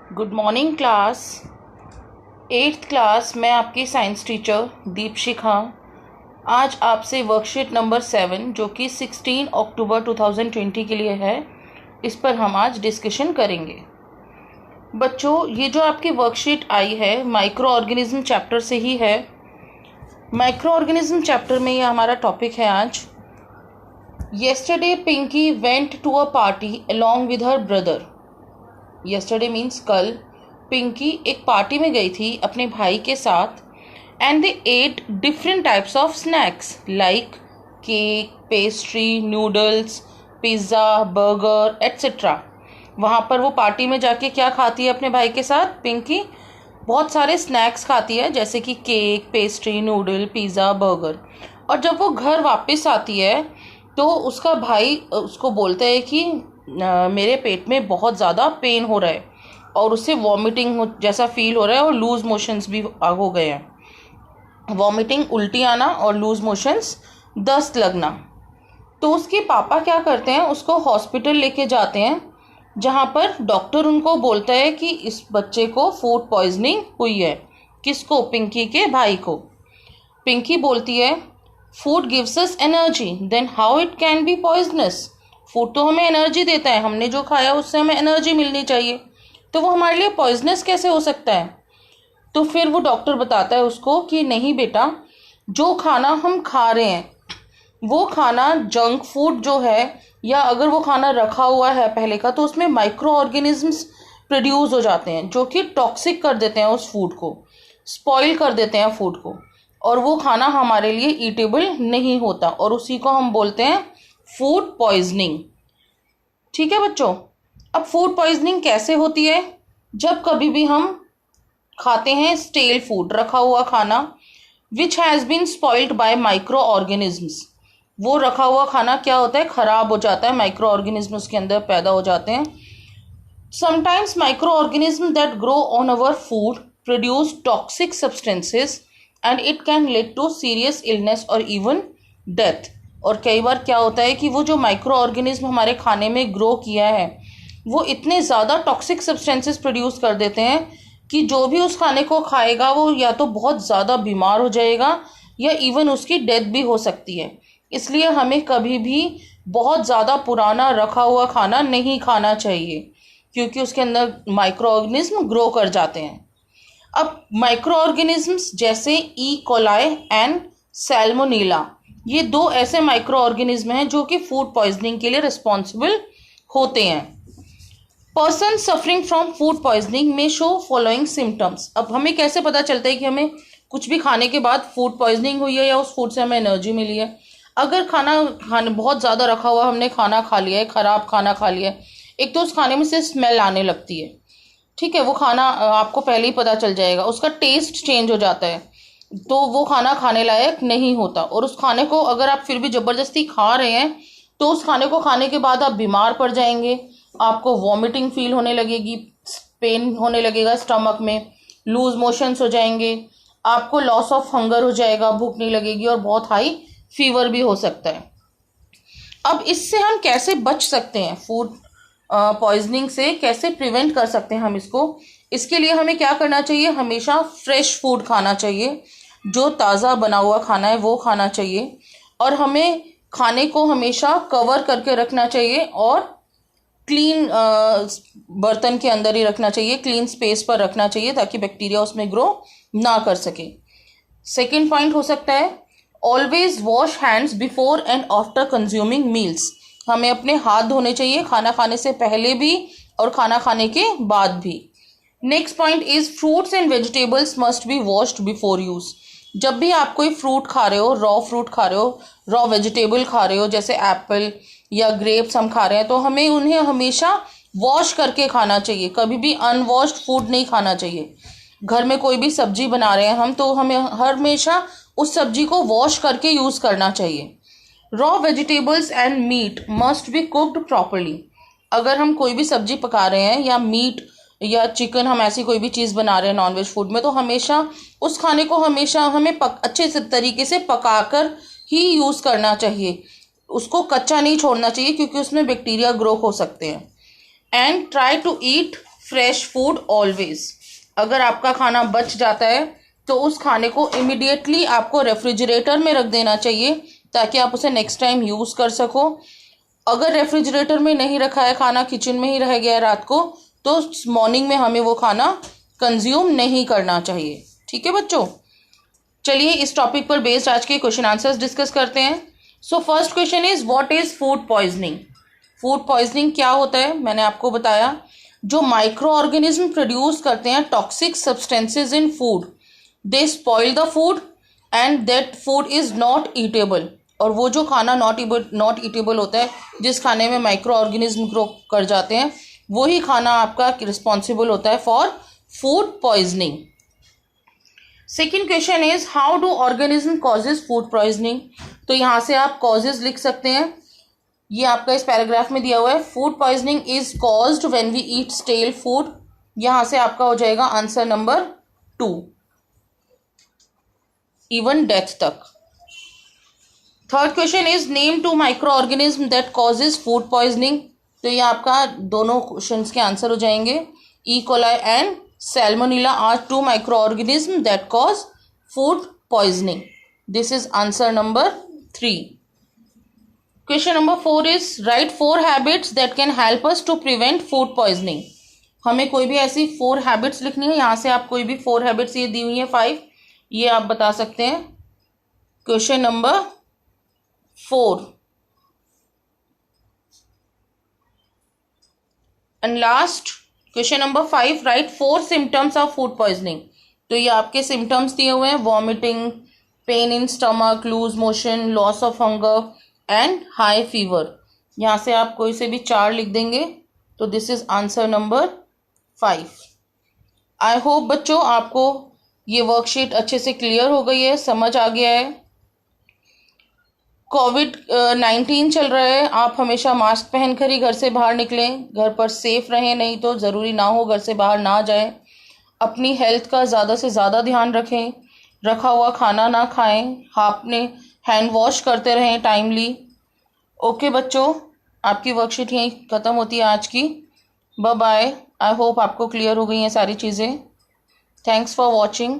Good morning class. Eighth class मैं आपकी science teacher Deepshikha आज आपसे वर्कशीट नंबर 7 जो कि 16 अक्टूबर 2020 के लिए है, इस पर हम आज डिस्कशन करेंगे। बच्चों, ये जो आपकी वर्कशीट आई है माइक्रो ऑर्गेनिज्म चैप्टर से ही है। माइक्रो ऑर्गेनिज्म चैप्टर में ये हमारा टॉपिक है आज। Yesterday Pinky went to a party along with her brother. Yesterday means कल पिंकी एक पार्टी में गई थी अपने भाई के साथ। And they at different types of snacks like cake, pastry, noodles, pizza, burger etcetera. वहाँ पर वो पार्टी में जाके क्या खाती है अपने भाई के साथ? पिंकी बहुत सारे स्नैक्स खाती है, जैसे कि cake, pastry, noodle, pizza, burger. और जब वो घर वापस आती है तो उसका भाई उसको बोलता है कि मेरे पेट में बहुत ज़्यादा पेन हो रहा है और उससे वॉमिटिंग जैसा फील हो रहा है और लूज़ मोशंस भी हो गए हैं। वॉमिटिंग, उल्टी आना और लूज़ मोशंस, दस्त लगना। तो उसके पापा क्या करते हैं, उसको हॉस्पिटल लेके जाते हैं, जहाँ पर डॉक्टर उनको बोलता है कि इस बच्चे को फूड पॉइजनिंग हुई है। किसको? पिंकी के भाई को। पिंकी बोलती है food gives us energy, then how it can be poisonous. Food तो हमें एनर्जी देता है, हमने जो खाया उससे हमें एनर्जी मिलनी चाहिए, तो वो हमारे लिए पॉइजनस कैसे हो सकता है? तो फिर वो डॉक्टर बताता है उसको कि नहीं बेटा, जो खाना हम खा रहे हैं वो खाना जंक फूड जो है, या अगर वो खाना रखा हुआ है पहले का, तो उसमें माइक्रो ऑर्गेनिजम्स प्रोड्यूस हो जाते हैं जो कि टॉक्सिक कर देते हैं उस फूड को, स्पॉइल कर देते हैं फूड को, और वो खाना हमारे लिए ईटेबल नहीं होता, और उसी को हम बोलते हैं फूड पॉइजनिंग। ठीक है बच्चों। अब फूड पॉइजनिंग कैसे होती है? जब कभी भी हम खाते हैं स्टेल फूड, रखा हुआ खाना, which has been spoiled by microorganisms. वो रखा हुआ खाना क्या होता है? खराब हो जाता है, माइक्रो ऑर्गेनिज्म उसके अंदर पैदा हो जाते हैं। Sometimes microorganism that grow on our food produce toxic substances and it can lead to serious illness और इवन डेथ। और कई बार क्या होता है कि वो जो माइक्रो ऑर्गेनिज्म हमारे खाने में ग्रो किया है वो इतने ज़्यादा टॉक्सिक सब्सटेंसेस प्रोड्यूस कर देते हैं कि जो भी उस खाने को खाएगा वो या तो बहुत ज़्यादा बीमार हो जाएगा या इवन उसकी डेथ भी हो सकती है। इसलिए हमें कभी भी बहुत ज़्यादा पुराना रखा हुआ खाना नहीं खाना चाहिए, क्योंकि उसके अंदर माइक्रो ऑर्गेनिज्म ग्रो कर जाते हैं। अब माइक्रो ऑर्गेनिजम्स जैसे ई कोलाई एंड सैल्मोनेला, ये दो ऐसे माइक्रो ऑर्गेनिज्म हैं जो कि फूड पॉइजनिंग के लिए रिस्पॉन्सिबल होते हैं। Person suffering from food poisoning में शो फॉलोइंग सिम्टम्स। अब हमें कैसे पता चलता है कि हमें कुछ भी खाने के बाद फूड पॉइजनिंग हुई है या उस फूड से हमें एनर्जी मिली है? अगर खाना बहुत ज़्यादा रखा हुआ, हमने खाना खा लिया है, ख़राब खाना खा लिया है, एक तो उस खाने में से स्मेल आने लगती है। ठीक है, वो खाना आपको पहले ही पता चल जाएगा, उसका टेस्ट चेंज हो जाता है, तो वो खाना खाने लायक नहीं होता। और उस खाने को अगर आप फिर भी ज़बरदस्ती खा रहे हैं तो उस खाने को खाने के बाद आप बीमार पड़ जाएंगे, आपको वॉमिटिंग फील होने लगेगी, पेन होने लगेगा स्टमक में, लूज मोशंस हो जाएंगे, आपको लॉस ऑफ हंगर हो जाएगा, भूख नहीं लगेगी, और बहुत हाई फीवर भी हो सकता है। अब इससे हम कैसे बच सकते हैं? फूड पॉइजनिंग से कैसे प्रिवेंट कर सकते हैं हम इसको? इसके लिए हमें क्या करना चाहिए? हमेशा फ्रेश फूड खाना चाहिए, जो ताज़ा बना हुआ खाना है वो खाना चाहिए, और हमें खाने को हमेशा कवर करके रखना चाहिए और क्लीन बर्तन के अंदर ही रखना चाहिए, क्लीन स्पेस पर रखना चाहिए, ताकि बैक्टीरिया उसमें ग्रो ना कर सके। सेकेंड पॉइंट हो सकता है always wash hands before and after consuming meals. हमें अपने हाथ धोने चाहिए, खाना खाने से पहले भी और खाना खाने के बाद भी। Next point is fruits and vegetables must be washed before use. जब भी आप कोई फ्रूट खा रहे हो, रॉ फ्रूट खा रहे हो, रॉ वेजिटेबल खा रहे हो, जैसे एप्पल या ग्रेप्स हम खा रहे हैं, तो हमें उन्हें हमेशा वॉश करके खाना चाहिए। कभी भी अनवॉश्ड फूड नहीं खाना चाहिए। घर में कोई भी सब्जी बना रहे हैं हम, तो हमें हमेशा उस सब्जी को वॉश करके यूज़ करना चाहिए। Raw vegetables and meat must be cooked properly. अगर हम कोई भी सब्जी पका रहे हैं या मीट या चिकन, हम ऐसी कोई भी चीज़ बना रहे हैं नॉनवेज फूड में, तो हमेशा उस खाने को हमेशा हमें अच्छे तरीके से पकाकर ही यूज़ करना चाहिए। उसको कच्चा नहीं छोड़ना चाहिए, क्योंकि उसमें बैक्टीरिया ग्रो हो सकते हैं। And try to eat fresh food always. अगर आपका खाना बच जाता है तो उस खाने को इमिडिएटली आपको रेफ्रिजरेटर में रख देना चाहिए ताकि आप उसे नेक्स्ट टाइम यूज़ कर सको। अगर रेफ्रिजरेटर में नहीं रखा है, खाना किचन में ही रह गया है रात को, तो मॉर्निंग में हमें वो खाना कंज्यूम नहीं करना चाहिए। ठीक है बच्चों, चलिए इस टॉपिक पर बेस्ड आज के क्वेश्चन आंसर्स डिस्कस करते हैं। So first question is what is food poisoning. Food poisoning क्या होता है, मैंने आपको बताया, जो माइक्रो ऑर्गेनिज्म प्रोड्यूस करते हैं toxic substances in food, they spoil the food and that food is not eatable. और वो जो खाना नॉट ईटेबल होता है, जिस खाने में माइक्रो ऑर्गेनिज्म ग्रो कर जाते हैं, वही खाना आपका रिस्पॉन्सिबल होता है for food poisoning. Second question is how do organism causes food poisoning. तो यहाँ से आप कॉजेज लिख सकते हैं, ये आपका इस पैराग्राफ में दिया हुआ है। Food poisoning is caused when we eat stale food. यहाँ से आपका हो जाएगा आंसर नंबर 2, इवन डेथ तक। Third question is name 2 microorganism that causes food poisoning. तो ये आपका दोनों क्वेश्चन के आंसर हो जाएंगे। E coli and salmonella are 2 microorganisms that cause food poisoning. This is answer number 3. Question number 4 is write 4 habits that can help us to prevent food poisoning. हमें कोई भी ऐसी 4 हैबिट्स लिखनी है। यहाँ से आप कोई भी 4 हैबिट्स, ये दी हुई है 5, ये आप बता सकते हैं। Question number 4 and last question number 5, write 4 symptoms of food poisoning. तो ये आपके सिम्टम्स दिए हुए हैं, vomiting, pain in stomach, loose motion, loss of hunger and high fever. यहाँ से आप कोई से भी 4 लिख देंगे। तो this is answer number 5। I hope बच्चों आपको ये वर्कशीट अच्छे से क्लियर हो गई है, समझ आ गया है। कोविड-19 चल रहा है, आप हमेशा मास्क पहनकर ही घर से बाहर निकलें, घर पर सेफ रहें, नहीं तो ज़रूरी ना हो घर से बाहर ना जाएं। अपनी हेल्थ का ज़्यादा से ज़्यादा ध्यान रखें, रखा हुआ खाना ना खाएं, आपने हैंड वॉश करते रहें टाइमली। ओके बच्चों, आपकी वर्कशीट यहीं ख़त्म होती है आज की। Bye bye. आई होप आपको क्लियर हो गई हैं सारी चीज़ें। Thanks for watching.